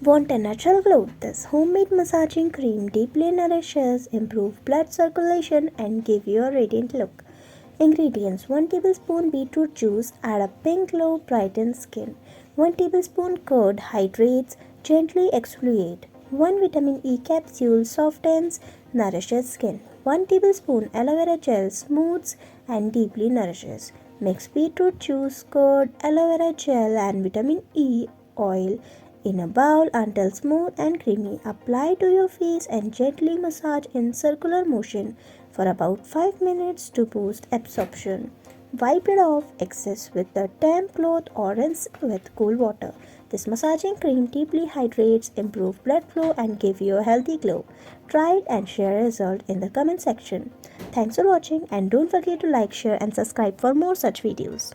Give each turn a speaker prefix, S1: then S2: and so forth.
S1: Want a natural glow? This homemade massaging cream deeply nourishes, improves blood circulation, and gives you a radiant look. Ingredients: 1 tablespoon beetroot juice, add a pink glow, brightens skin. 1 tablespoon curd, hydrates, gently exfoliate. 1 vitamin E capsule, softens, nourishes skin. 1 tablespoon aloe vera gel, smooths and deeply nourishes. Mix beetroot juice, curd, aloe vera gel, and vitamin E oil in a bowl until smooth and creamy. Apply to your face and gently massage in circular motion for about 5 minutes to boost absorption. Wipe it off excess with a damp cloth or rinse with cool water. This massaging cream deeply hydrates, improves blood flow, and gives you a healthy glow. Try it and share a result in the comment section. Thanks for watching, and don't forget to like, share, and subscribe for more such videos.